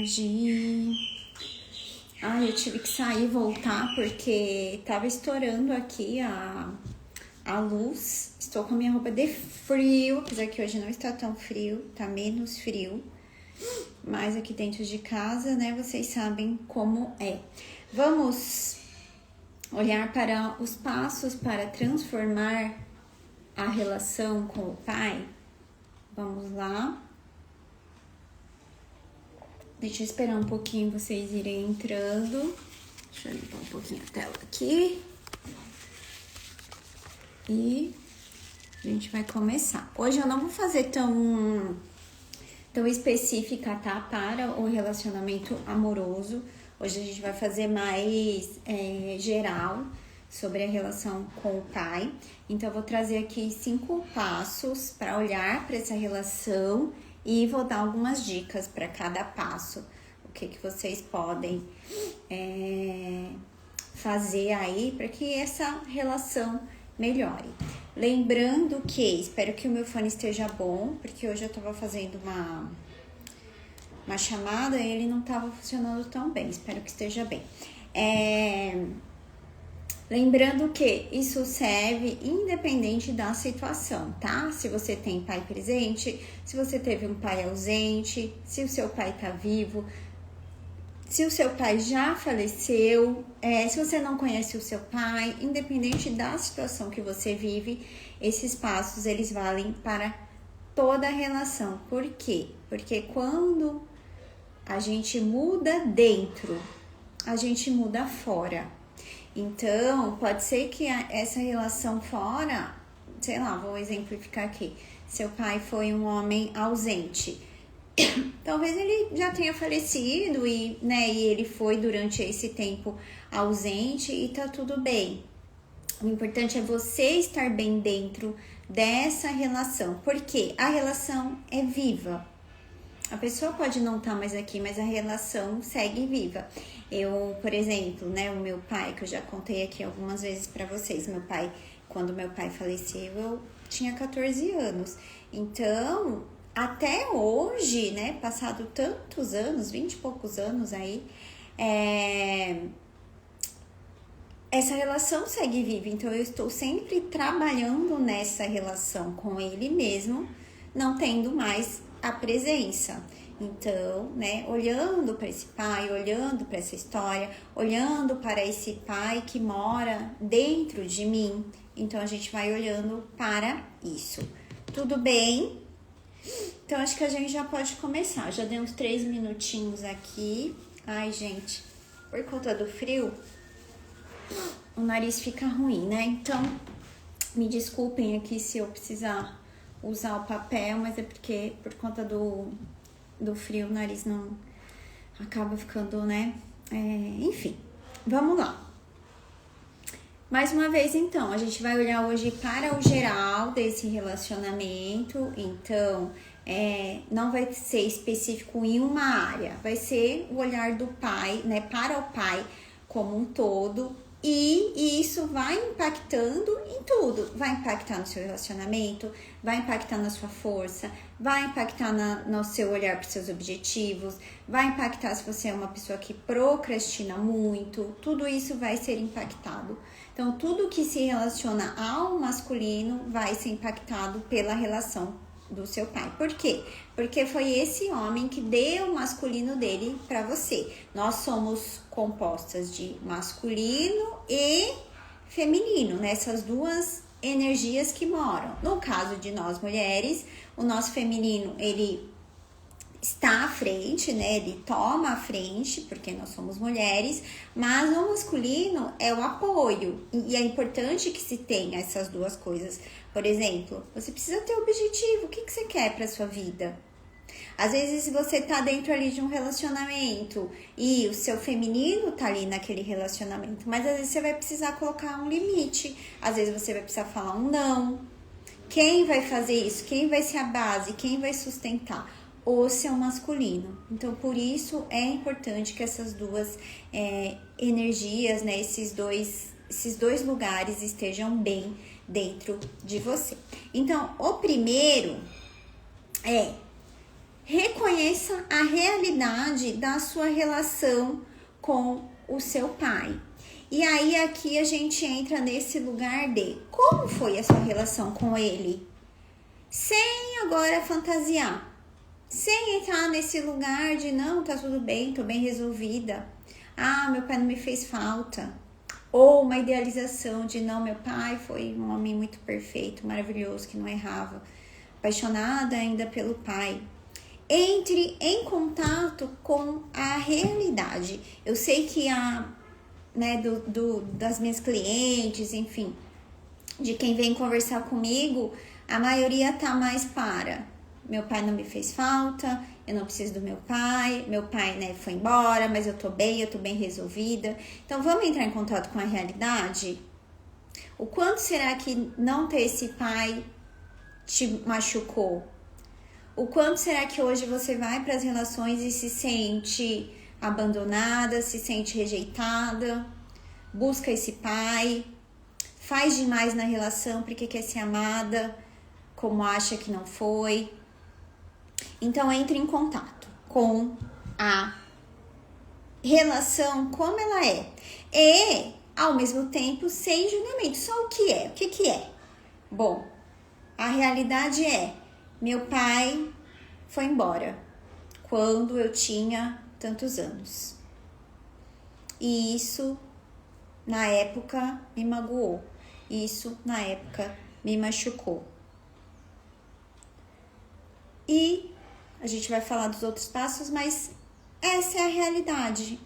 tarde. Ai, eu tive que sair e voltar porque tava estourando aqui a luz. Estou com a minha roupa de frio, apesar que hoje não está tão frio, tá menos frio. Mas aqui dentro de casa, né, vocês sabem como é. Vamos olhar para os passos para transformar a relação com o pai? Vamos lá. Deixa eu esperar um pouquinho vocês irem entrando. Deixa eu limpar um pouquinho a tela aqui. E a gente vai começar. Hoje eu não vou fazer tão específica, tá? Para o relacionamento amoroso. Hoje a gente vai fazer mais geral sobre a relação com o pai. Então eu vou trazer aqui 5 passos para olhar para essa relação e vou dar algumas dicas para cada passo. O que vocês podem fazer aí para que essa relação melhore. Lembrando que, espero que o meu fone esteja bom, porque hoje eu tava fazendo uma chamada e ele não tava funcionando tão bem, espero que esteja bem. Lembrando que isso serve independente da situação, tá? Se você tem pai presente, se você teve um pai ausente, se o seu pai tá vivo, se o seu pai já faleceu, se você não conhece o seu pai, independente da situação que você vive, esses passos, eles valem para toda a relação. Por quê? Porque quando a gente muda dentro, a gente muda fora. Então, pode ser que essa relação fora, sei lá, vou exemplificar aqui. Seu pai foi um homem ausente. Talvez ele já tenha falecido e ele foi durante esse tempo ausente e tá tudo bem. O importante é você estar bem dentro dessa relação, porque a relação é viva. A pessoa pode não estar mais aqui, mas a relação segue viva. Eu, por exemplo, o meu pai, que eu já contei aqui algumas vezes pra vocês, quando meu pai faleceu, eu tinha 14 anos. Então, até hoje, passado tantos anos, 20 e poucos anos aí, essa relação segue viva. Então, eu estou sempre trabalhando nessa relação com ele mesmo, não tendo mais a presença. Então, olhando para esse pai, olhando para essa história, olhando para esse pai que mora dentro de mim, então a gente vai olhando para isso. Tudo bem? Então, acho que a gente já pode começar. Já dei uns 3 minutinhos aqui. Ai, gente, por conta do frio, o nariz fica ruim, Então, me desculpem aqui se eu precisar usar o papel, mas é porque por conta do frio o nariz não acaba ficando, enfim, vamos lá. Mais uma vez, então, a gente vai olhar hoje para o geral desse relacionamento. Então, não vai ser específico em uma área, vai ser o olhar do pai, para o pai como um todo. E isso vai impactando em tudo. Vai impactar no seu relacionamento, vai impactar na sua força, vai impactar no seu olhar para os seus objetivos, vai impactar se você é uma pessoa que procrastina muito. Tudo isso vai ser impactado. Então, tudo que se relaciona ao masculino vai ser impactado pela relação do seu pai. Por quê? Porque foi esse homem que deu o masculino dele para você. Nós somos compostas de masculino e feminino, essas duas energias que moram. No caso de nós mulheres, o nosso feminino, ele está à frente, ele toma a frente, porque nós somos mulheres, mas o masculino é o apoio, e é importante que se tenha essas duas coisas. Por exemplo, você precisa ter objetivo, o que você quer para sua vida? Às vezes você tá dentro ali de um relacionamento e o seu feminino tá ali naquele relacionamento, mas às vezes você vai precisar colocar um limite, às vezes você vai precisar falar um não. Quem vai fazer isso? Quem vai ser a base? Quem vai sustentar? O seu masculino. Então, por isso é importante que essas duas energias, esses dois lugares estejam bem dentro de você. Então, o primeiro é reconheça a realidade da sua relação com o seu pai. E aí aqui a gente entra nesse lugar de como foi a sua relação com ele? Sem agora fantasiar. Sem entrar nesse lugar de não, tá tudo bem, tô bem resolvida. Ah, meu pai não me fez falta. Ou uma idealização de não, meu pai foi um homem muito perfeito, maravilhoso, que não errava. Apaixonada ainda pelo pai. Entre em contato com a realidade. Eu sei que das minhas clientes, enfim, de quem vem conversar comigo, a maioria tá mais para meu pai não me fez falta, eu não preciso do meu pai, né, foi embora, mas eu tô bem resolvida. Então vamos entrar em contato com a realidade? O quanto será que não ter esse pai te machucou? O quanto será que hoje você vai para as relações e se sente abandonada, se sente rejeitada, busca esse pai, faz demais na relação porque quer ser amada, como acha que não foi? Então entre em contato com a relação como ela é. E, ao mesmo tempo, sem julgamento. Só o que é? O que é? Bom, a realidade é, meu pai foi embora quando eu tinha tantos anos. E isso, na época, me magoou. Isso, na época, me machucou. E a gente vai falar dos outros passos, mas essa é a realidade.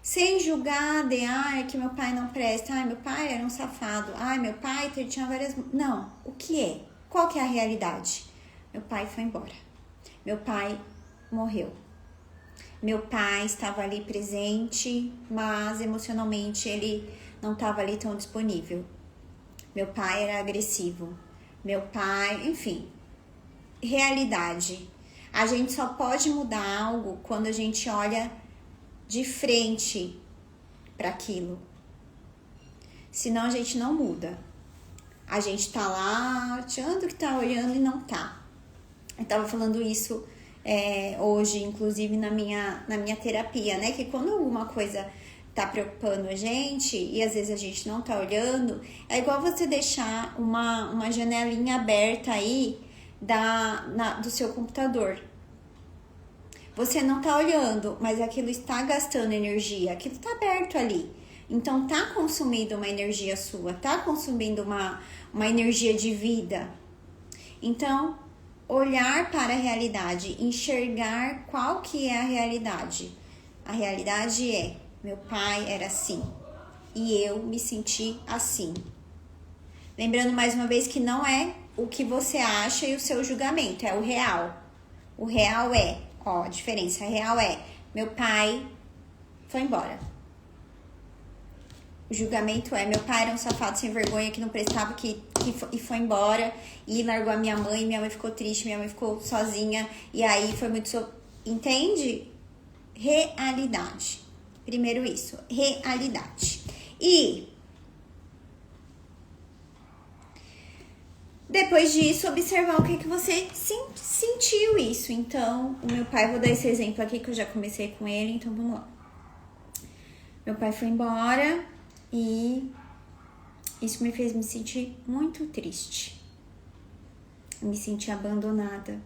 Sem julgar de, é que meu pai não presta, meu pai era um safado, meu pai tinha várias... Não, o que é? Qual que é a realidade? Meu pai foi embora. Meu pai morreu. Meu pai estava ali presente, mas emocionalmente ele não estava ali tão disponível. Meu pai era agressivo. Meu pai, enfim, realidade. A gente só pode mudar algo quando a gente olha de frente para aquilo. Senão a gente não muda. A gente tá lá achando que tá olhando e não tá. Eu tava falando isso hoje, inclusive na minha terapia, né? Que quando alguma coisa tá preocupando a gente e às vezes a gente não tá olhando, é igual você deixar uma janelinha aberta aí do seu computador. Você não tá olhando, mas aquilo está gastando energia, aquilo tá aberto ali. Então tá consumindo uma energia sua, tá consumindo uma energia de vida. Então, olhar para a realidade, enxergar qual que é a realidade. A realidade é, meu pai era assim e eu me senti assim. Lembrando mais uma vez que não é o que você acha e o seu julgamento, é o real. O real é, a diferença real é, meu pai foi embora. O julgamento é, meu pai era um safado sem vergonha que não prestava e foi embora e largou a minha mãe ficou triste, minha mãe ficou sozinha e aí foi muito... Entende? Realidade. Primeiro isso, realidade. E depois disso, observar o que você sentiu isso. Então, o meu pai, vou dar esse exemplo aqui que eu já comecei com ele, então vamos lá. Meu pai foi embora e isso me fez me sentir muito triste. Eu me senti abandonada.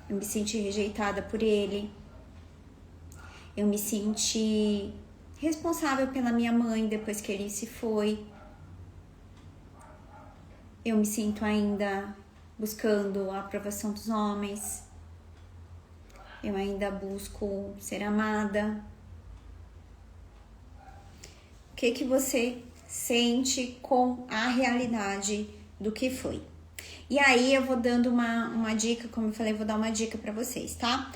Eu me senti rejeitada por ele. Eu me senti responsável pela minha mãe depois que ele se foi. Eu me sinto ainda buscando a aprovação dos homens. Eu ainda busco ser amada. O que você sente com a realidade do que foi? E aí eu vou dando uma dica, como eu falei, vou dar uma dica para vocês, tá?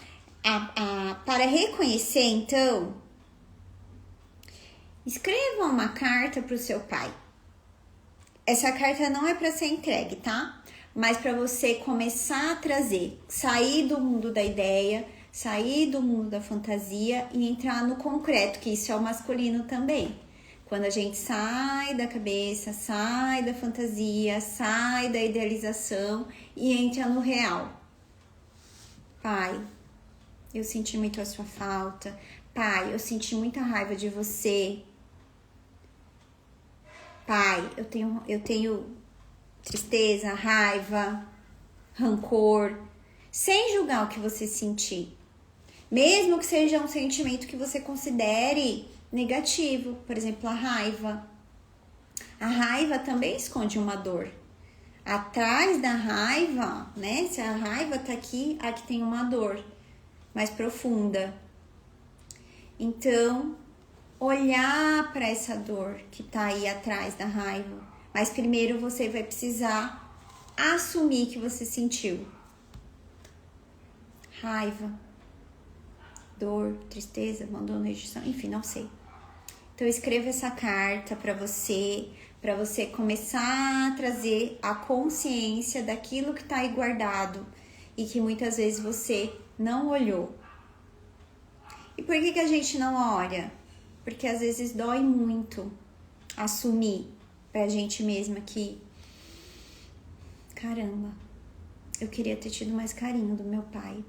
Para reconhecer, então, escreva uma carta para o seu pai. Essa carta não é para ser entregue, tá? Mas para você começar a trazer, sair do mundo da ideia, sair do mundo da fantasia e entrar no concreto, que isso é o masculino também. Quando a gente sai da cabeça, sai da fantasia, sai da idealização e entra no real. Pai, eu senti muito a sua falta. Pai, eu senti muita raiva de você. Pai, eu tenho tristeza, raiva, rancor, sem julgar o que você sentir. Mesmo que seja um sentimento que você considere negativo, por exemplo, a raiva. A raiva também esconde uma dor. Atrás da raiva, né? Se a raiva tá aqui tem uma dor mais profunda. Então, olhar para essa dor que tá aí atrás da raiva. Mas primeiro você vai precisar assumir que você sentiu raiva, dor, tristeza, abandono, rejeição, enfim, não sei. Então escreva essa carta para você começar a trazer a consciência daquilo que tá aí guardado e que muitas vezes você não olhou. E por que a gente não olha? Porque às vezes dói muito assumir pra gente mesma que, caramba, eu queria ter tido mais carinho do meu pai.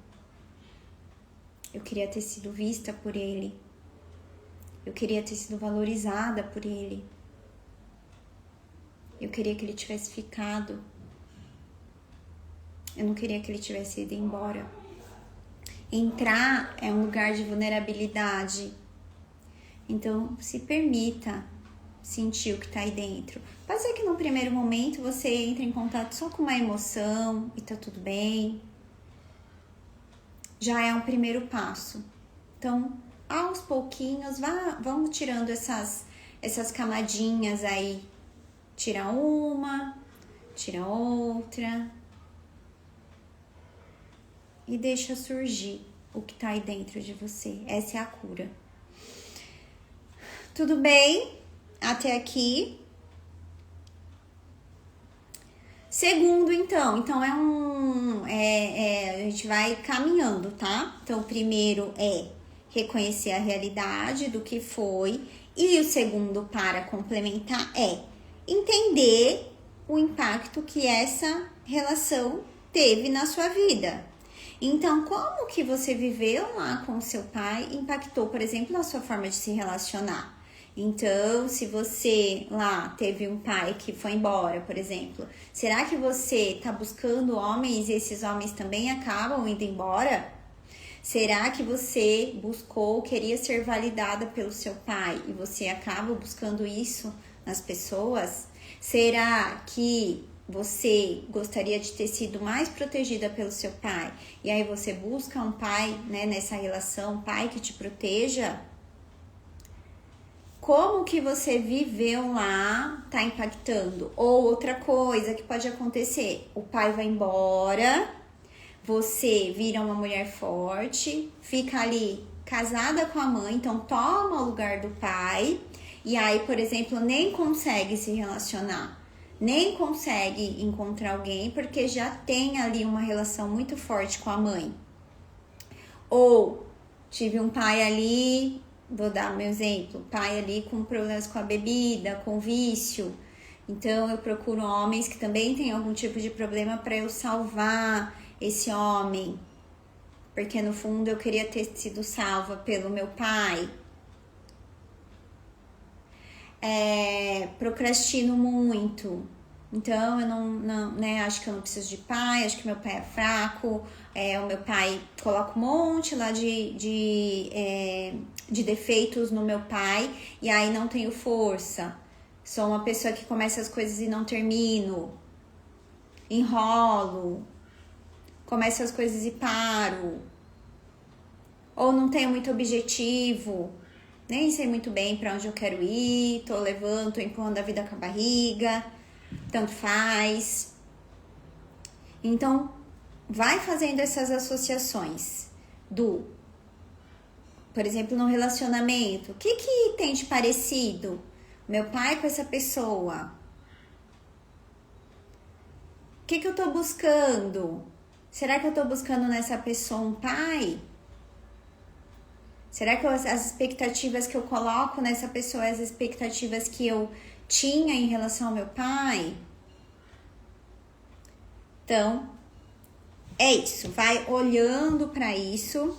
Eu queria ter sido vista por ele. Eu queria ter sido valorizada por ele. Eu queria que ele tivesse ficado. Eu não queria que ele tivesse ido embora. Entrar é um lugar de vulnerabilidade. Então, se permita sentir o que tá aí dentro. Pode ser que no primeiro momento você entre em contato só com uma emoção e tá tudo bem. Já é um primeiro passo. Então, aos pouquinhos, vamos tirando essas camadinhas aí. Tira uma, tira outra. E deixa surgir o que tá aí dentro de você. Essa é a cura. Tudo bem? Até aqui. Segundo, então a gente vai caminhando, tá? Então, o primeiro é reconhecer a realidade do que foi. E o segundo, para complementar, é entender o impacto que essa relação teve na sua vida. Então, como que você viveu lá com o seu pai impactou, por exemplo, na sua forma de se relacionar? Então, se você lá teve um pai que foi embora, por exemplo, será que você tá buscando homens e esses homens também acabam indo embora? Será que você queria ser validada pelo seu pai e você acaba buscando isso nas pessoas? Será que você gostaria de ter sido mais protegida pelo seu pai e aí você busca um pai, né, nessa relação, um pai que te proteja? Como que você viveu lá tá impactando? Ou outra coisa que pode acontecer, o pai vai embora, você vira uma mulher forte, fica ali casada com a mãe, então toma o lugar do pai, e aí, por exemplo, nem consegue se relacionar, nem consegue encontrar alguém, porque já tem ali uma relação muito forte com a mãe. Ou tive um pai ali, vou dar meu exemplo, pai ali com problemas com a bebida, com vício. Então eu procuro homens que também têm algum tipo de problema para eu salvar esse homem. Porque no fundo eu queria ter sido salva pelo meu pai. Procrastino muito. Então eu não, né, acho que eu não preciso de pai, acho que meu pai é fraco, o meu pai coloca um monte lá de defeitos no meu pai e aí não tenho força. Sou uma pessoa que começa as coisas e não termino, enrolo, começo as coisas e paro, ou não tenho muito objetivo, nem sei muito bem para onde eu quero ir, tô levando, tô empurrando a vida com a barriga. Tanto faz. Então, vai fazendo essas associações por exemplo, no relacionamento, o que tem de parecido? Meu pai com essa pessoa. O que eu tô buscando? Será que eu tô buscando nessa pessoa um pai? Será que as expectativas que eu coloco nessa pessoa, as expectativas que eu tinha em relação ao meu pai? Então, é isso. Vai olhando para isso,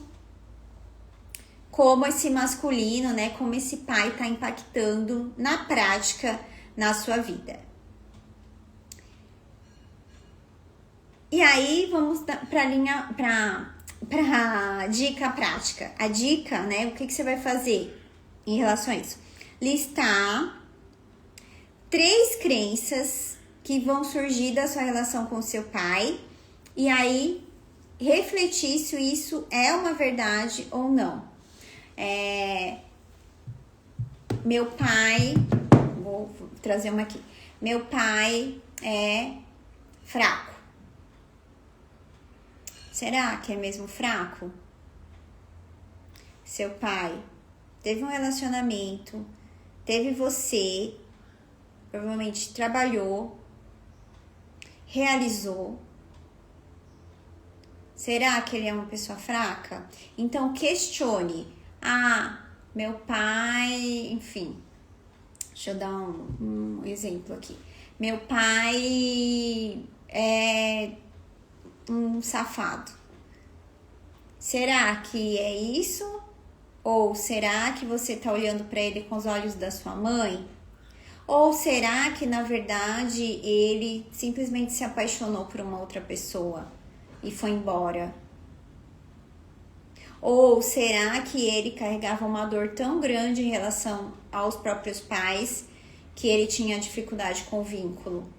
como esse masculino, né? Como esse pai tá impactando na prática na sua vida. E aí, vamos para dica prática. A dica, né? O que você vai fazer em relação a isso? Listar 3 crenças que vão surgir da sua relação com o seu pai. E aí, refletir se isso é uma verdade ou não. Meu pai... Vou trazer uma aqui. Meu pai é fraco. Será que é mesmo fraco? Seu pai teve um relacionamento, teve você, provavelmente trabalhou, realizou. Será que ele é uma pessoa fraca? Então questione. Meu pai, enfim. Deixa eu dar um exemplo aqui. Meu pai é um safado. Será que é isso? Ou será que você tá olhando para ele com os olhos da sua mãe? Ou será que na verdade ele simplesmente se apaixonou por uma outra pessoa e foi embora? Ou será que ele carregava uma dor tão grande em relação aos próprios pais que ele tinha dificuldade com o vínculo?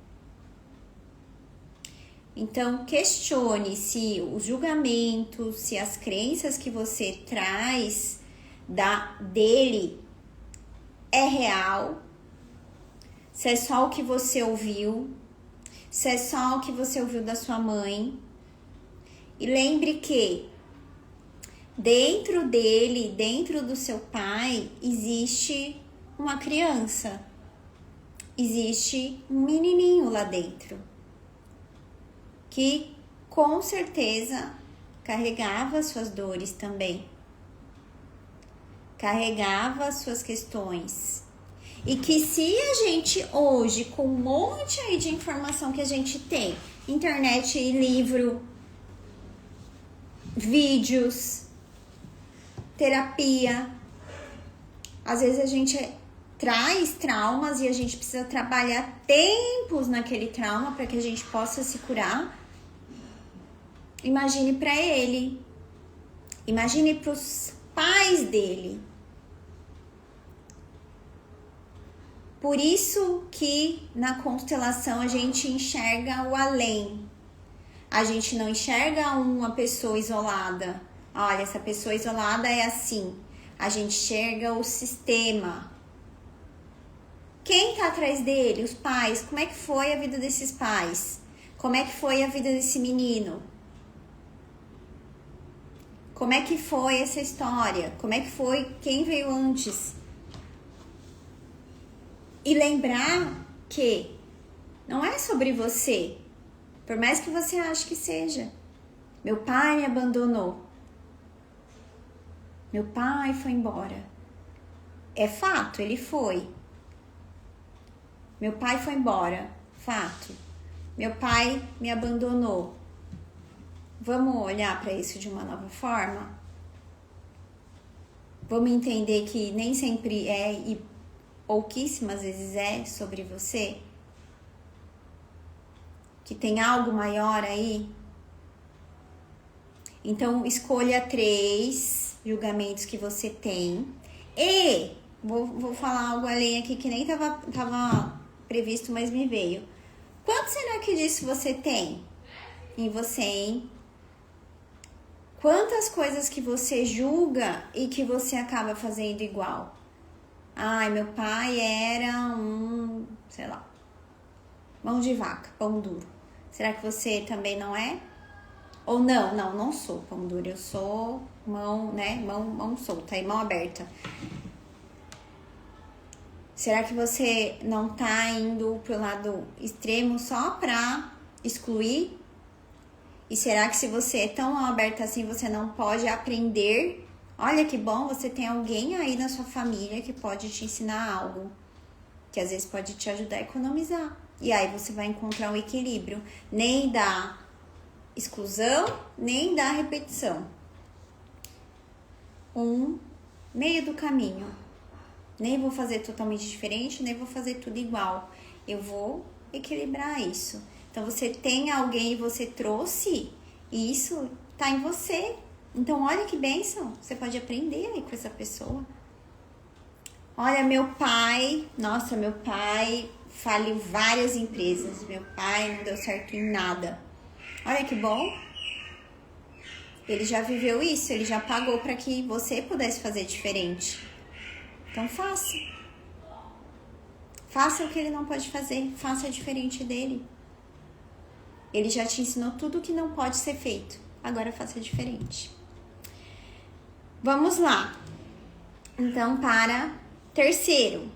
Então, questione se os julgamentos, se as crenças que você traz dele é real, se é só o que você ouviu, se é só o que você ouviu da sua mãe. E lembre que dentro dele, dentro do seu pai, existe uma criança, existe um menininho lá dentro, que com certeza carregava suas dores também, carregava suas questões. E que se a gente hoje, com um monte aí de informação que a gente tem, internet, livro, vídeos, terapia, às vezes a gente traz traumas e a gente precisa trabalhar tempos naquele trauma para que a gente possa se curar. Imagine para ele, imagine para os pais dele. Por isso que na constelação a gente enxerga o além. A gente não enxerga uma pessoa isolada. Olha, essa pessoa isolada é assim. A gente enxerga o sistema. Quem tá atrás dele? Os pais. Como é que foi a vida desses pais? Como é que foi a vida desse menino? Como é que foi essa história? Como é que foi? Quem veio antes? E lembrar que não é sobre você, por mais que você ache que seja. Meu pai me abandonou. Meu pai foi embora. É fato, ele foi. Meu pai foi embora. Fato. Meu pai me abandonou. Vamos olhar para isso de uma nova forma? Vamos entender que nem sempre é e pouquíssimas vezes é sobre você? Que tem algo maior aí? Então, escolha 3 julgamentos que você tem. E vou falar algo além aqui que nem tava previsto, mas me veio. Quanto será que disso você tem em você, hein? Quantas coisas que você julga e que você acaba fazendo igual? Ai, meu pai era sei lá, mão de vaca, pão duro. Será que você também não é? Ou não sou pão duro, eu sou mão, né? Mão solta e mão aberta. Será que você não tá indo pro lado extremo só pra excluir? E será que se você é tão aberta assim, você não pode aprender? Olha que bom, você tem alguém aí na sua família que pode te ensinar algo, que às vezes pode te ajudar a economizar. E aí você vai encontrar um equilíbrio, nem da exclusão, nem da repetição. Um meio do caminho. Nem vou fazer totalmente diferente, nem vou fazer tudo igual. Eu vou equilibrar isso. Então, você tem alguém e você trouxe, e isso tá em você. Então, olha que bênção. Você pode aprender aí com essa pessoa. Olha, meu pai faliu várias empresas. Meu pai não deu certo em nada. Olha que bom. Ele já viveu isso, ele já pagou para que você pudesse fazer diferente. Então, faça. Faça o que ele não pode fazer. Faça diferente dele. Ele já te ensinou tudo o que não pode ser feito. Agora faça diferente. Vamos lá. Então, para terceiro.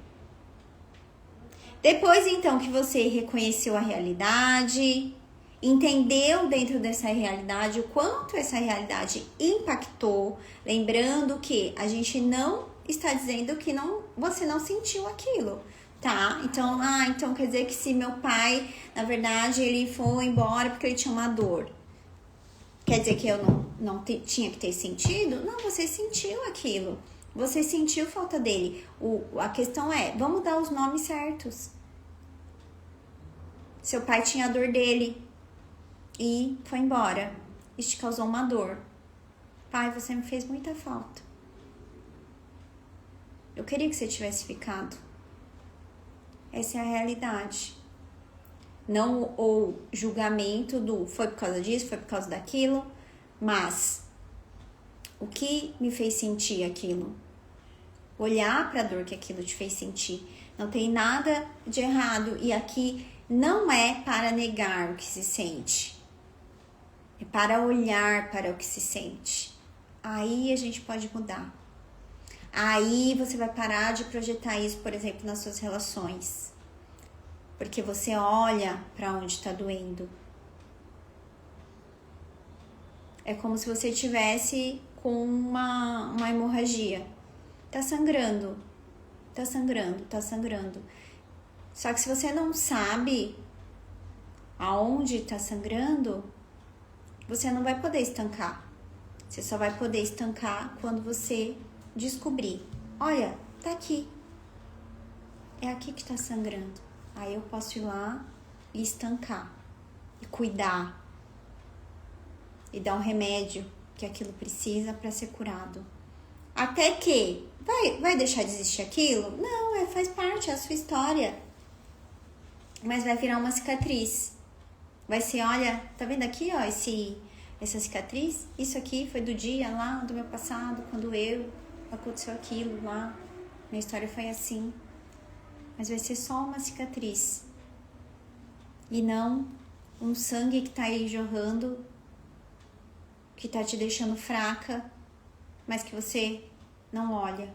Depois, então, que você reconheceu a realidade, entendeu dentro dessa realidade o quanto essa realidade impactou, lembrando que a gente não está dizendo que você não sentiu aquilo. Tá? Então quer dizer que se meu pai, na verdade, ele foi embora porque ele tinha uma dor. Quer dizer que eu não tinha que ter sentido? Não, você sentiu aquilo. Você sentiu falta dele. A questão é, vamos dar os nomes certos. Seu pai tinha a dor dele e foi embora. Isso te causou uma dor. Pai, você me fez muita falta. Eu queria que você tivesse ficado. Essa é a realidade. Não o julgamento do foi por causa disso, foi por causa daquilo, mas o que me fez sentir aquilo? Olhar para a dor que aquilo te fez sentir. Não tem nada de errado. E aqui não é para negar o que se sente. É para olhar para o que se sente. Aí a gente pode mudar. Aí você vai parar de projetar isso, por exemplo, nas suas relações. Porque você olha para onde está doendo. É como se você tivesse com uma hemorragia. Tá sangrando. Tá sangrando, tá sangrando. Só que se você não sabe aonde tá sangrando, você não vai poder estancar. Você só vai poder estancar quando você descobrir. Olha, tá aqui. É aqui que tá sangrando. Aí eu posso ir lá e estancar. E cuidar. E dar um remédio que aquilo precisa para ser curado. Até que vai deixar de existir aquilo? Não, faz parte, é a sua história. Mas vai virar uma cicatriz. Vai ser, olha, tá vendo aqui, ó, essa cicatriz? Isso aqui foi do dia lá, do meu passado, quando aconteceu aquilo lá. Minha história foi assim. Mas vai ser só uma cicatriz. E não um sangue que tá aí jorrando, que tá te deixando fraca, mas que você não olha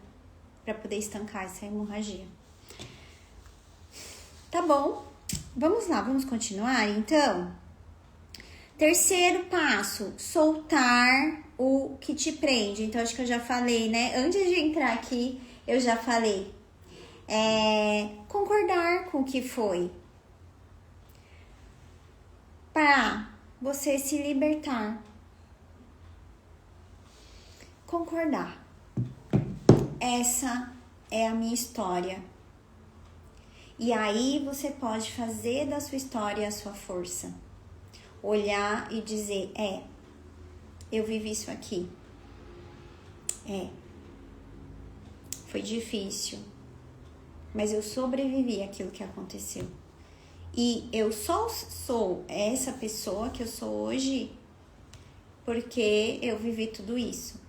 para poder estancar essa hemorragia. Tá bom? Vamos lá, vamos continuar então? Terceiro passo, soltar o que te prende. Então, acho que eu já falei, né? Antes de entrar aqui, eu já falei. Concordar com o que foi. Para você se libertar. Concordar. Essa é a minha história. E aí você pode fazer da sua história a sua força. Olhar e dizer, eu vivi isso aqui. Foi difícil. Mas eu sobrevivi àquilo que aconteceu. E eu só sou essa pessoa que eu sou hoje porque eu vivi tudo isso.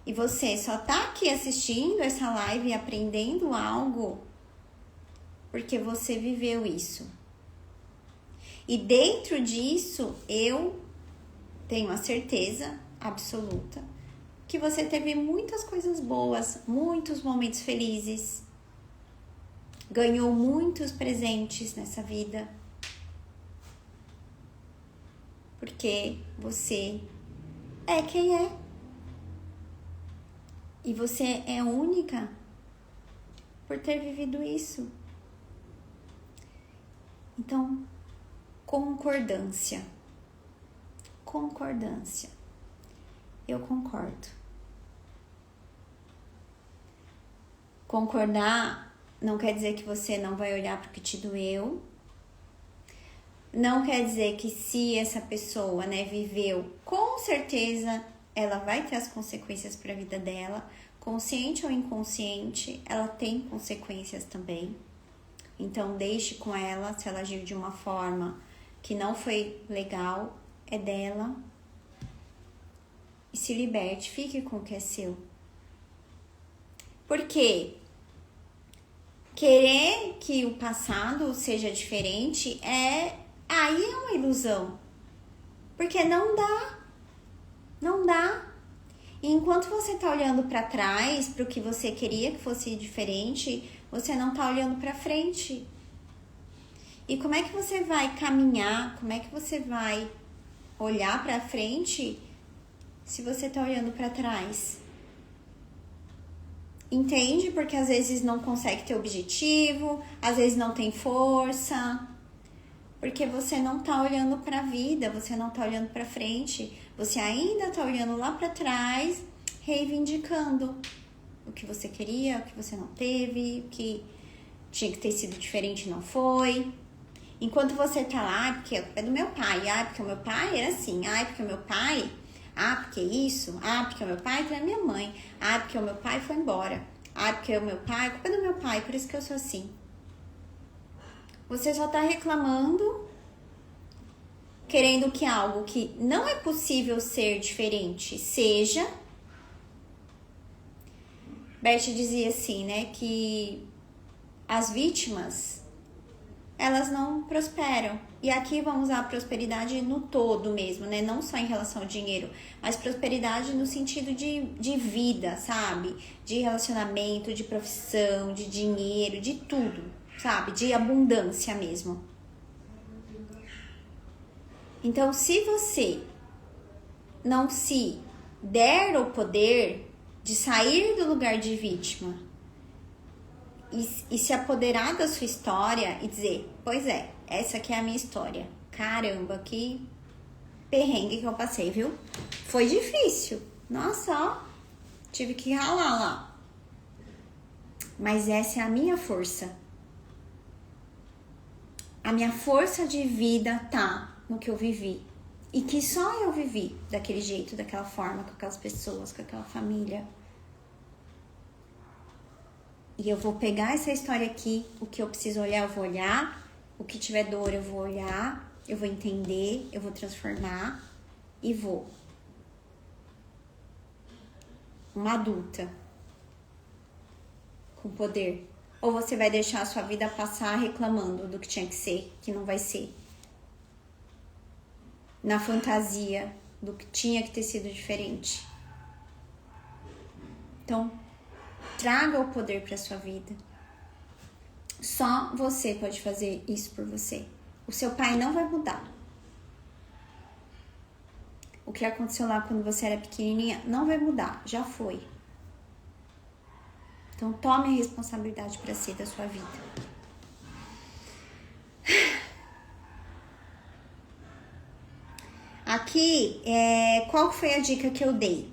E você só tá aqui assistindo essa live e aprendendo algo porque você viveu isso. E dentro disso, eu tenho a certeza absoluta que você teve muitas coisas boas, muitos momentos felizes, ganhou muitos presentes nessa vida, porque você é quem é. E você é única por ter vivido isso. Então, concordância. Concordância. Eu concordo. Concordar não quer dizer que você não vai olhar para o que te doeu. Não quer dizer que se essa pessoa, viveu, com certeza ela vai ter as consequências para a vida dela. Consciente ou inconsciente, ela tem consequências também. Então, deixe com ela, se ela agiu de uma forma que não foi legal, é dela. E se liberte, fique com o que é seu. Por quê? Querer que o passado seja diferente aí é uma ilusão. Porque não dá. Não dá. E enquanto você tá olhando para trás, para o que você queria que fosse diferente, você não tá olhando para frente. E como é que você vai caminhar? Como é que você vai olhar para frente se você tá olhando para trás? Entende? Porque às vezes não consegue ter objetivo, às vezes não tem força, porque você não tá olhando para a vida, você não tá olhando para frente, você ainda tá olhando lá para trás, reivindicando o que você queria, o que você não teve, o que tinha que ter sido diferente e não foi. Enquanto você tá lá, porque a culpa é do meu pai, porque o meu pai era assim, porque o meu pai, porque isso, porque o meu pai traiu minha mãe, porque o meu pai foi embora, porque o meu pai, a culpa é do meu pai, por isso que eu sou assim. Você só tá reclamando, querendo que algo que não é possível ser diferente seja. Bert dizia assim, que as vítimas, elas não prosperam. E aqui vamos usar a prosperidade no todo mesmo, não só em relação ao dinheiro, mas prosperidade no sentido de vida, sabe? De relacionamento, de profissão, de dinheiro, de tudo, sabe? De abundância mesmo. Então, se você não se der o poder de sair do lugar de vítima e se apoderar da sua história e dizer, pois é, essa aqui é a minha história. Caramba, que perrengue que eu passei, viu? Foi difícil. Nossa, tive que ralar lá. Mas essa é a minha força. A minha força de vida tá no que eu vivi. E que só eu vivi daquele jeito, daquela forma, com aquelas pessoas, com aquela família. E eu vou pegar essa história aqui, o que eu preciso olhar, eu vou olhar. O que tiver dor, eu vou olhar, eu vou entender, eu vou transformar e vou. Uma adulta com poder. Ou você vai deixar a sua vida passar reclamando do que tinha que ser, que não vai ser. Na fantasia do que tinha que ter sido diferente. Então, traga o poder para sua vida. Só você pode fazer isso por você. O seu pai não vai mudar. O que aconteceu lá quando você era pequenininha não vai mudar, já foi. Então tome a responsabilidade para si da sua vida. Aqui, qual foi a dica que eu dei?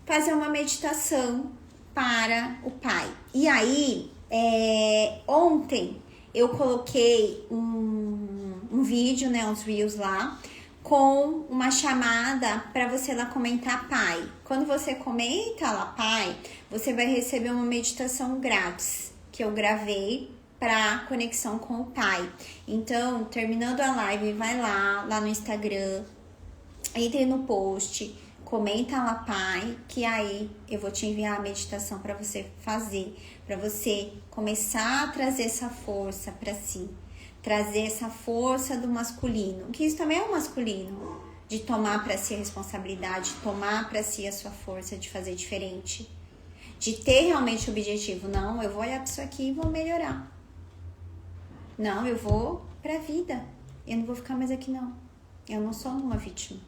Fazer uma meditação para o pai. E aí, ontem eu coloquei um vídeo, uns reels lá, com uma chamada para você lá comentar pai. Quando você comenta lá pai, você vai receber uma meditação grátis que eu gravei para conexão com o pai. Então, terminando a live, vai lá no Instagram, entre no post, comenta lá pai, que aí eu vou te enviar a meditação para você fazer, para você começar a trazer essa força para si, trazer essa força do masculino, que isso também é o masculino, de tomar para si a responsabilidade, de tomar para si a sua força de fazer diferente, de ter realmente o objetivo. Não, eu vou olhar para isso aqui e vou melhorar. Não, eu vou para a vida. Eu não vou ficar mais aqui, não. Eu não sou uma vítima.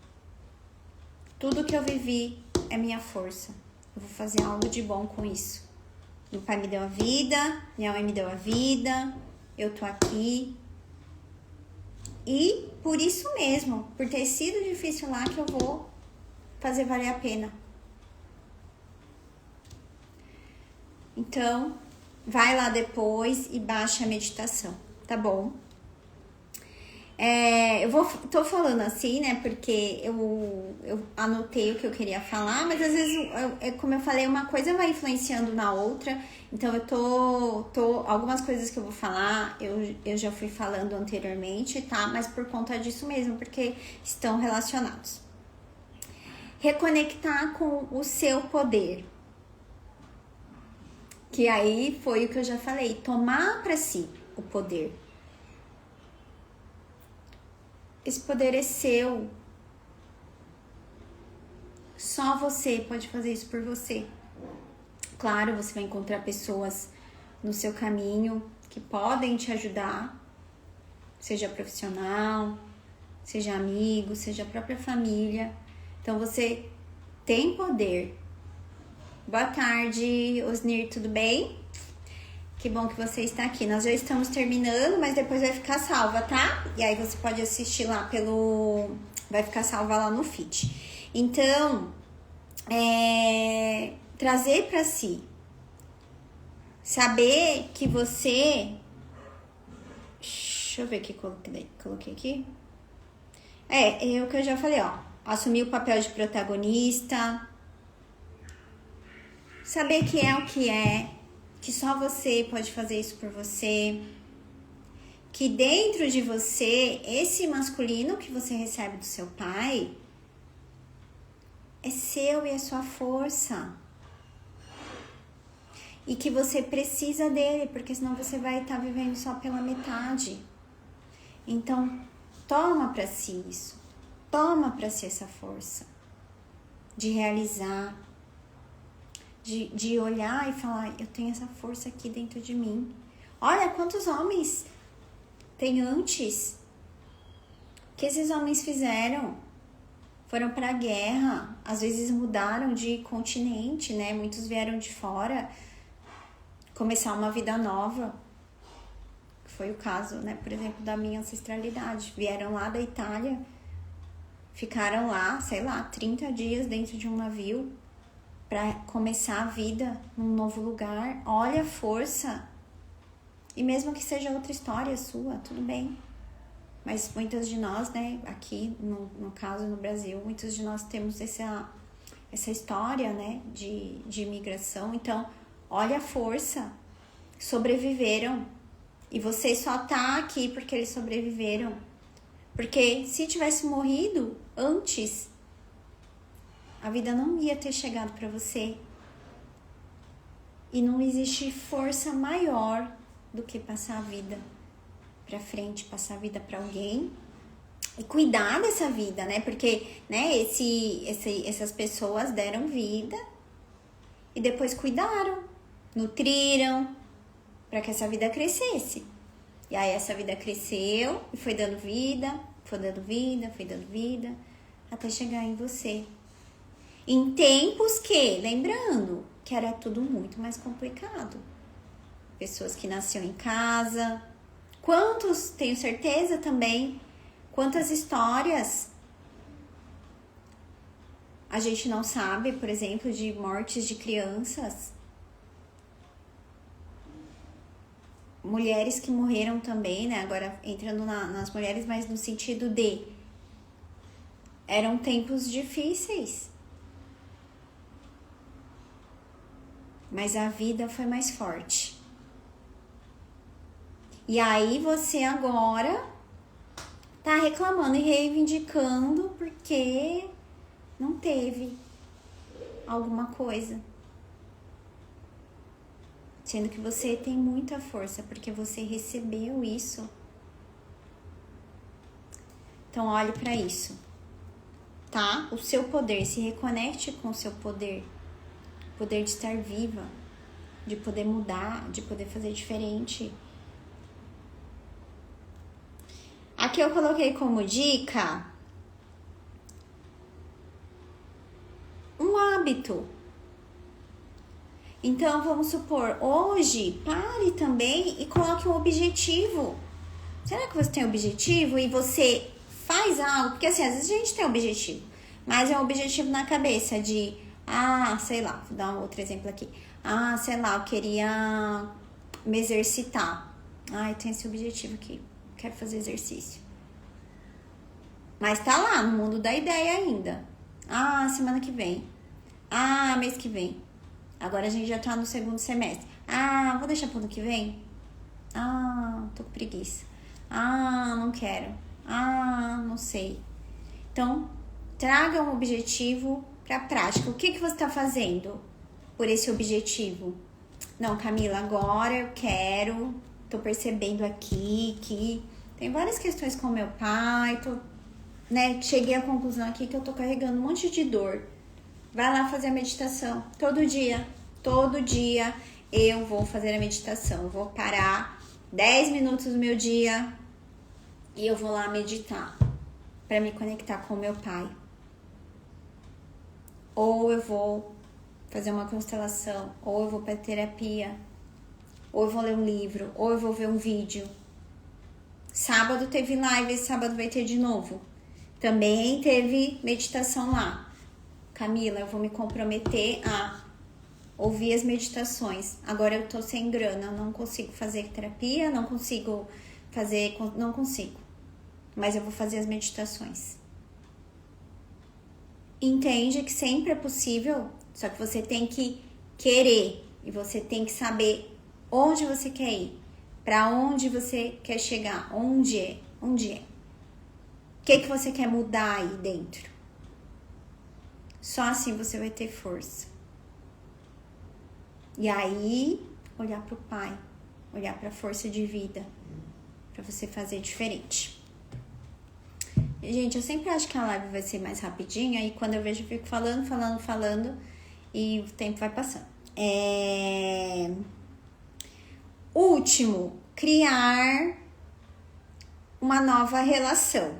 Tudo que eu vivi é minha força. eu vou fazer algo de bom com isso. Meu pai me deu a vida, minha mãe me deu a vida, eu tô aqui. E por isso mesmo, por ter sido difícil lá, que eu vou fazer valer a pena. Então, vai lá depois e baixa a meditação, tá bom? Tô falando assim, né, porque eu anotei o que eu queria falar, mas às vezes, como eu falei, uma coisa vai influenciando na outra, então algumas coisas que eu vou falar, eu já fui falando anteriormente, tá? Mas por conta disso mesmo, porque estão relacionados. Reconectar com o seu poder. Que aí foi o que eu já falei, tomar para si o poder. Esse poder é seu. Só você pode fazer isso por você. Claro, você vai encontrar pessoas no seu caminho que podem te ajudar, seja profissional, seja amigo, seja a própria família. Então você tem poder. Boa tarde, Osnir, tudo bem? Que bom que você está aqui. Nós já estamos terminando, mas depois vai ficar salva, tá? E aí você pode assistir lá vai ficar salva lá no feed. Então, trazer para si. Saber que você... Deixa eu ver o que coloquei aqui. É o que eu já falei, ó. Assumir o papel de protagonista. Saber que é o que é. Que só você pode fazer isso por você. Que dentro de você, esse masculino que você recebe do seu pai é seu e é sua força. E que você precisa dele, porque senão você vai estar vivendo só pela metade. Então, toma pra si isso. Toma pra si essa força de realizar, de olhar e falar, eu tenho essa força aqui dentro de mim. Olha quantos homens tem antes. O que esses homens fizeram? Foram pra guerra, às vezes mudaram de continente, né? Muitos vieram de fora começar uma vida nova. Foi o caso, né? Por exemplo, da minha ancestralidade. Vieram lá da Itália, ficaram lá, sei lá, 30 dias dentro de um navio para começar a vida num novo lugar. Olha a força. E mesmo que seja outra história sua, tudo bem. Mas muitas de nós, né, aqui no caso no Brasil, muitos de nós temos essa história, né, de imigração. Então, olha a força. Sobreviveram. E você só tá aqui porque eles sobreviveram. Porque se tivesse morrido antes, a vida não ia ter chegado para você. E não existe força maior do que passar a vida para frente, passar a vida para alguém e cuidar dessa vida, né? Porque, né, essas pessoas deram vida e depois cuidaram, nutriram para que essa vida crescesse. E aí essa vida cresceu e foi dando vida, foi dando vida, foi dando vida, até chegar em você. Em tempos que, lembrando, que era tudo muito mais complicado. Pessoas que nasciam em casa. Quantos, tenho certeza também, quantas histórias a gente não sabe, por exemplo, de mortes de crianças. Mulheres que morreram também, né? Agora entrando nas mulheres, mas no sentido de... Eram tempos difíceis. Mas a vida foi mais forte. E aí você agora tá reclamando e reivindicando porque não teve alguma coisa. Sendo que você tem muita força porque você recebeu isso. Então olhe para isso, tá? O seu poder, se reconecte com o seu poder. Poder de estar viva, de poder mudar, de poder fazer diferente. Aqui eu coloquei como dica um hábito. Então, vamos supor, hoje, pare também e coloque um objetivo. Será que você tem objetivo e você faz algo? Porque assim, às vezes a gente tem objetivo, mas é um objetivo na cabeça de, sei lá, vou dar um outro exemplo aqui. Sei lá, eu queria me exercitar. Eu tenho esse objetivo aqui, quero fazer exercício. Mas tá lá, no mundo da ideia ainda. Semana que vem. Mês que vem. Agora a gente já tá no segundo semestre. Vou deixar pro ano que vem? Tô com preguiça. Não quero. Não sei. Então, traga um objetivo pra prática. O que você tá fazendo por esse objetivo? Não, Camila, agora eu quero. Tô percebendo aqui que tem várias questões com meu pai. Cheguei à conclusão aqui que eu tô carregando um monte de dor. Vai lá fazer a meditação. Todo dia eu vou fazer a meditação. Eu vou parar 10 minutos do meu dia e eu vou lá meditar para me conectar com meu pai. Ou eu vou fazer uma constelação, ou eu vou para terapia, ou eu vou ler um livro, ou eu vou ver um vídeo. Sábado teve live, esse sábado vai ter de novo. Também teve meditação lá. Camila, eu vou me comprometer a ouvir as meditações. Agora eu tô sem grana, não consigo fazer terapia, não consigo. Mas eu vou fazer as meditações. Entende que sempre é possível, só que você tem que querer e você tem que saber onde você quer ir, para onde você quer chegar, onde é. O que você quer mudar aí dentro? Só assim você vai ter força. E aí, olhar para o Pai, olhar para a força de vida, para você fazer diferente. Gente, eu sempre acho que a live vai ser mais rapidinha e quando eu vejo eu fico falando e o tempo vai passando. Último, criar uma nova relação.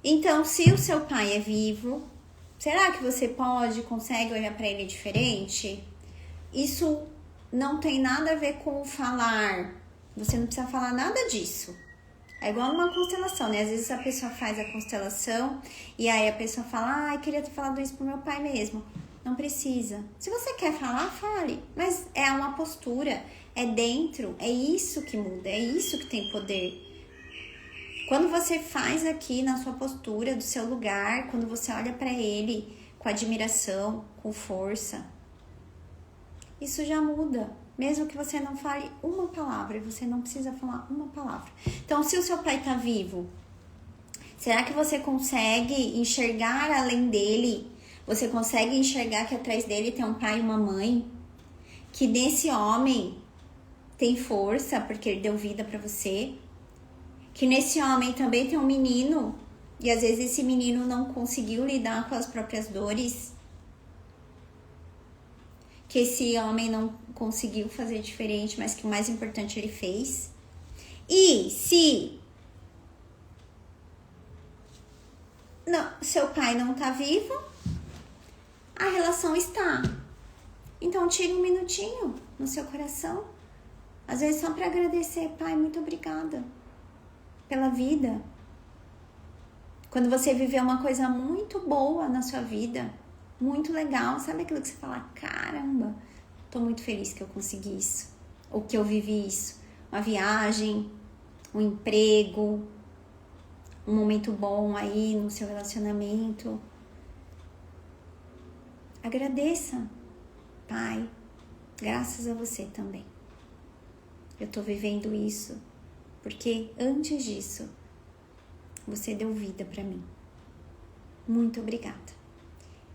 Então, se o seu pai é vivo, será que você consegue olhar para ele diferente? Isso não tem nada a ver com falar. Você não precisa falar nada disso. É igual uma constelação, né? Às vezes a pessoa faz a constelação e aí a pessoa fala, queria ter falado isso pro meu pai mesmo. Não precisa. Se você quer falar, fale. Mas é uma postura, é dentro, é isso que muda, é isso que tem poder. Quando você faz aqui na sua postura, do seu lugar, quando você olha para ele com admiração, com força, isso já muda. Mesmo que você não fale uma palavra, você não precisa falar uma palavra. Então, se o seu pai tá vivo, será que você consegue enxergar além dele? Você consegue enxergar que atrás dele tem um pai e uma mãe? Que nesse homem tem força porque ele deu vida para você? Que nesse homem também tem um menino e às vezes esse menino não conseguiu lidar com as próprias dores? Que esse homem não conseguiu fazer diferente, mas que o mais importante ele fez? E se seu pai não tá vivo, a relação está. Então tire um minutinho no seu coração, às vezes só para agradecer, pai, muito obrigada pela vida. Quando você viveu uma coisa muito boa na sua vida, muito legal, sabe aquilo que você fala, caramba, tô muito feliz que eu consegui isso, ou que eu vivi isso, uma viagem, um emprego, um momento bom aí no seu relacionamento. Agradeça, pai, graças a você também. Eu tô vivendo isso, porque antes disso, você deu vida pra mim. Muito obrigada.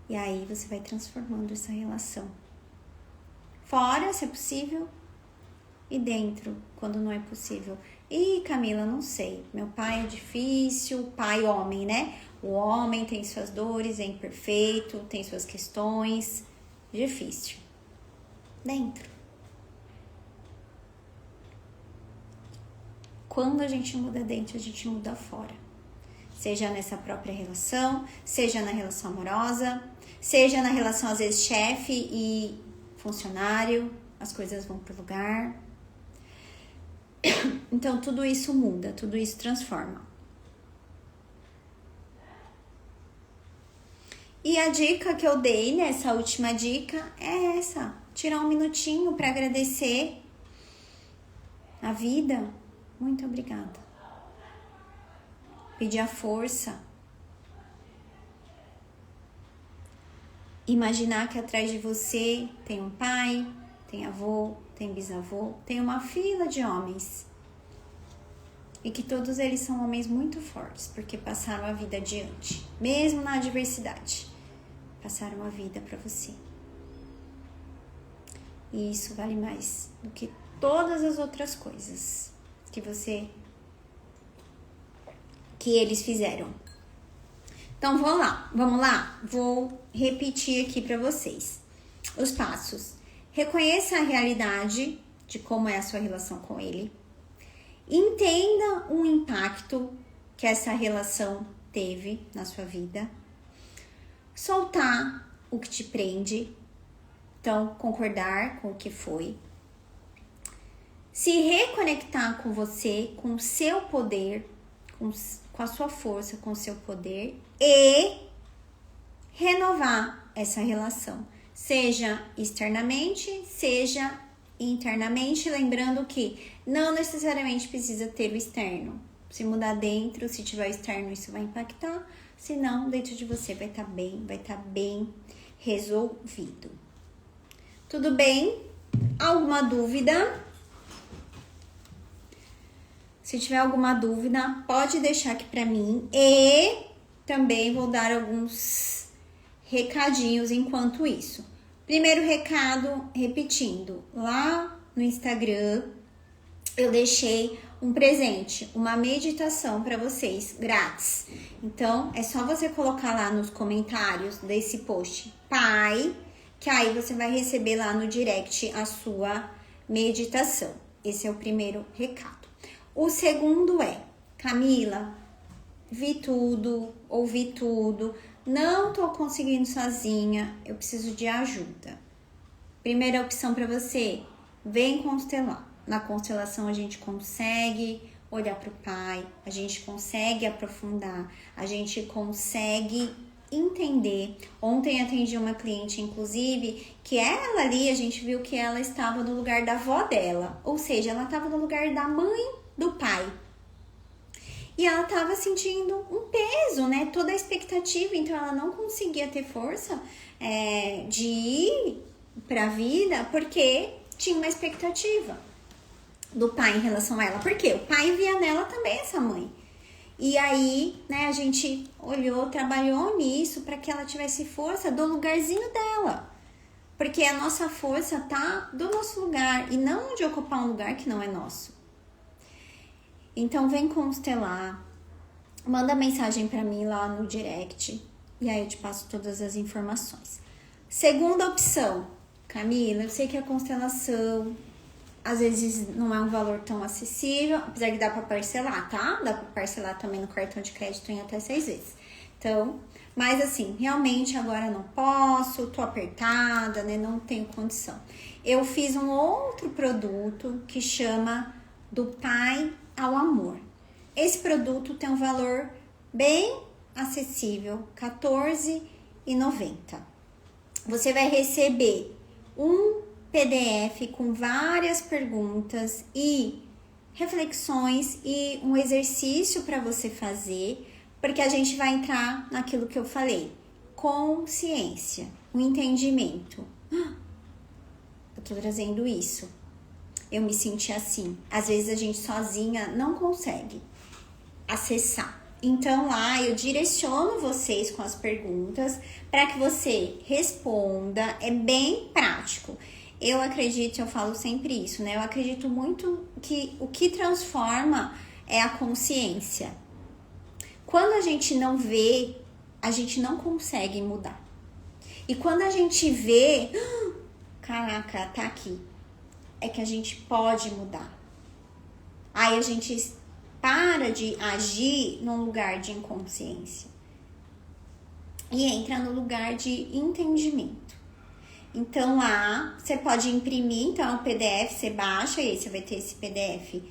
E aí você vai transformando essa relação. Fora, se é possível, e dentro, quando não é possível. Camila, não sei. Meu pai é difícil, pai homem, né? O homem tem suas dores, é imperfeito, tem suas questões. Difícil. Dentro. Quando a gente muda dentro, a gente muda fora. Seja nessa própria relação, seja na relação amorosa, seja na relação, às vezes, chefe e funcionário, as coisas vão pro lugar. Então, tudo isso muda, tudo isso transforma. E a dica que eu dei nessa última dica é essa: tirar um minutinho para agradecer a vida. Muito obrigada. Pedir a força. Imaginar que atrás de você tem um pai, tem avô, tem bisavô, tem uma fila de homens. E que todos eles são homens muito fortes, porque passaram a vida adiante, mesmo na adversidade. Passaram a vida para você. E isso vale mais do que todas as outras coisas que eles fizeram. Então vamos lá. Vou repetir aqui para vocês os passos. Reconheça a realidade de como é a sua relação com ele. Entenda o impacto que essa relação teve na sua vida. Soltar o que te prende. Então, concordar com o que foi. Se reconectar com você, com o seu poder, com a sua força, com o seu poder. E renovar essa relação. Seja externamente, seja internamente. Lembrando que não necessariamente precisa ter o externo. Se mudar dentro, se tiver externo, isso vai impactar. Se não, dentro de você vai estar bem resolvido. Tudo bem? Alguma dúvida? Se tiver alguma dúvida, pode deixar aqui para mim. E também vou dar alguns recadinhos enquanto isso. Primeiro recado, repetindo, lá no Instagram eu deixei um presente, uma meditação para vocês, grátis. Então, é só você colocar lá nos comentários desse post, pai, que aí você vai receber lá no direct a sua meditação. Esse é o primeiro recado. O segundo é, Camila, vi tudo, ouvi tudo, não tô conseguindo sozinha, eu preciso de ajuda. Primeira opção para você, vem constelar. Na constelação a gente consegue olhar para o pai, a gente consegue aprofundar, a gente consegue entender. Ontem atendi uma cliente, inclusive, que ela ali, a gente viu que ela estava no lugar da avó dela, ou seja, ela estava no lugar da mãe do pai. E ela estava sentindo um peso, né? Toda a expectativa, então ela não conseguia ter força de ir para a vida porque tinha uma expectativa do pai em relação a ela. Porque o pai via nela também essa mãe. E aí, né, a gente olhou, trabalhou nisso para que ela tivesse força do lugarzinho dela. Porque a nossa força tá do nosso lugar e não de ocupar um lugar que não é nosso. Então, vem constelar, manda mensagem para mim lá no direct e aí eu te passo todas as informações. Segunda opção, Camila, eu sei que a constelação às vezes não é um valor tão acessível, apesar que dá para parcelar, tá? Dá para parcelar também no cartão de crédito em até 6 vezes. Então, mas assim, realmente agora não posso, tô apertada, né? Não tenho condição. Eu fiz um outro produto que chama Do Pai ao Amor. Esse produto tem um valor bem acessível, R$14,90. Você vai receber um PDF com várias perguntas e reflexões e um exercício para você fazer, porque a gente vai entrar naquilo que eu falei, consciência, o entendimento. Eu tô trazendo isso. Eu me senti assim. Às vezes a gente sozinha não consegue acessar. Então lá eu direciono vocês com as perguntas para que você responda. É bem prático. Eu acredito, eu falo sempre isso, né? Eu acredito muito que o que transforma é a consciência. Quando a gente não vê, a gente não consegue mudar. E quando a gente vê, caraca, tá aqui. É que a gente pode mudar. Aí a gente para de agir num lugar de inconsciência e entra no lugar de entendimento. Então lá você pode imprimir, então é um PDF, você baixa e aí você vai ter esse PDF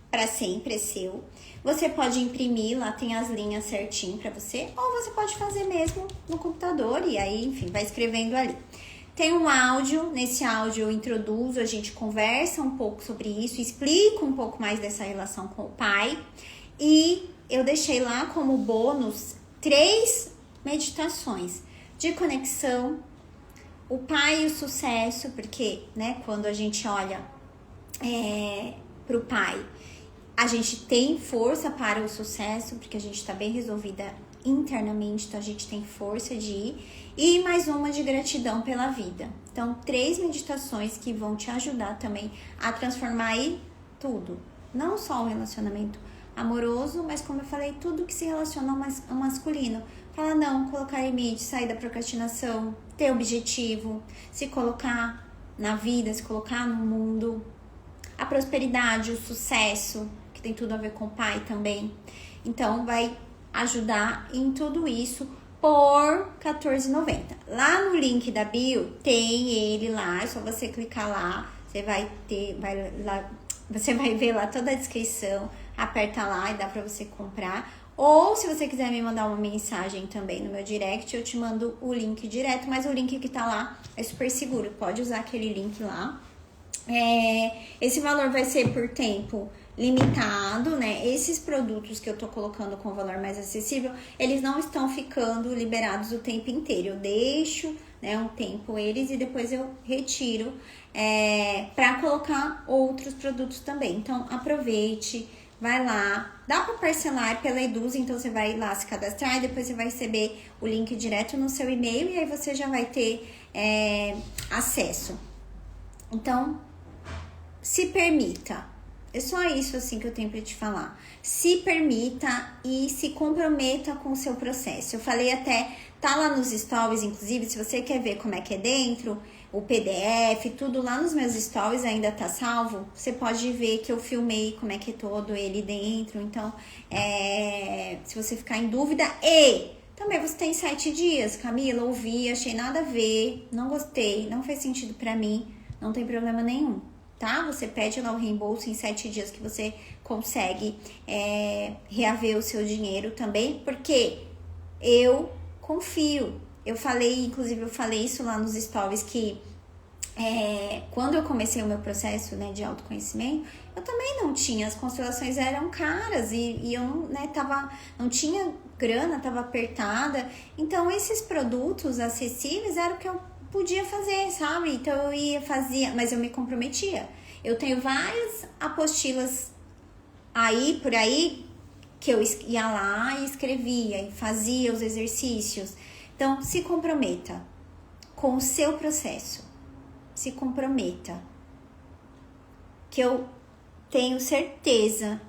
para sempre, é seu. Você pode imprimir, lá tem as linhas certinho para você, ou você pode fazer mesmo no computador e aí, enfim, vai escrevendo ali. Tem um áudio, nesse áudio eu introduzo, a gente conversa um pouco sobre isso, explico um pouco mais dessa relação com o pai. E eu deixei lá como bônus 3 meditações de conexão, o pai e o sucesso, porque, né, quando a gente olha pro pai, a gente tem força para o sucesso, porque a gente está bem resolvida internamente, então a gente tem força de ir. E mais uma de gratidão pela vida. Então, 3 meditações que vão te ajudar também a transformar aí tudo. Não só o relacionamento amoroso, mas como eu falei, tudo que se relaciona ao masculino. Falar não, colocar limite, sair da procrastinação, ter objetivo, se colocar na vida, se colocar no mundo. A prosperidade, o sucesso, que tem tudo a ver com o pai também. Então, vai ajudar em tudo isso por R$14,90. Lá no link da bio tem ele lá, é só você clicar lá, você vai ver lá toda a descrição, aperta lá e dá pra você comprar. Ou se você quiser me mandar uma mensagem também no meu direct, eu te mando o link direto, mas o link que tá lá é super seguro, pode usar aquele link lá. Esse valor vai ser por tempo limitado, né? Esses produtos que eu tô colocando com valor mais acessível, eles não estão ficando liberados o tempo inteiro. Eu deixo, né, um tempo eles e depois eu retiro para colocar outros produtos também. Então, aproveite, vai lá. Dá para parcelar pela Eduz, então você vai lá se cadastrar e depois você vai receber o link direto no seu e-mail e aí você já vai ter acesso. Então, se permita. É só isso assim que eu tenho para te falar. Se permita e se comprometa com o seu processo. Eu falei até, tá lá nos stories, inclusive, se você quer ver como é que é dentro, o PDF, tudo lá nos meus stories ainda tá salvo. Você pode ver que eu filmei como é que é todo ele dentro. Então, se você ficar em dúvida, também você tem 7 dias, Camila, ouvi, achei nada a ver, não gostei, não fez sentido pra mim, não tem problema nenhum. Tá? Você pede lá o reembolso em 7 dias que você consegue reaver o seu dinheiro também, porque eu confio. Eu falei, inclusive eu falei isso lá nos stories, que quando eu comecei o meu processo, né, de autoconhecimento, eu também não tinha, as constelações eram caras e eu não tinha grana, tava apertada. Então esses produtos acessíveis eram o que eu podia fazer, sabe? Então eu fazia, mas eu me comprometia. Eu tenho várias apostilas por aí, que eu ia lá e escrevia e fazia os exercícios. Então, se comprometa com o seu processo. Se comprometa. Que eu tenho certeza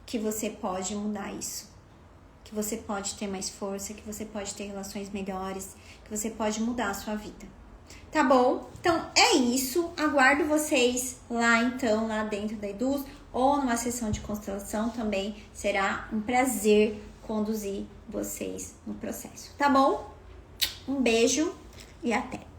que você pode mudar isso. Que você pode ter mais força, que você pode ter relações melhores, que você pode mudar a sua vida. Tá bom? Então é isso. Aguardo vocês lá dentro da Eduz ou numa sessão de constelação também. Será um prazer conduzir vocês no processo. Tá bom? Um beijo e até!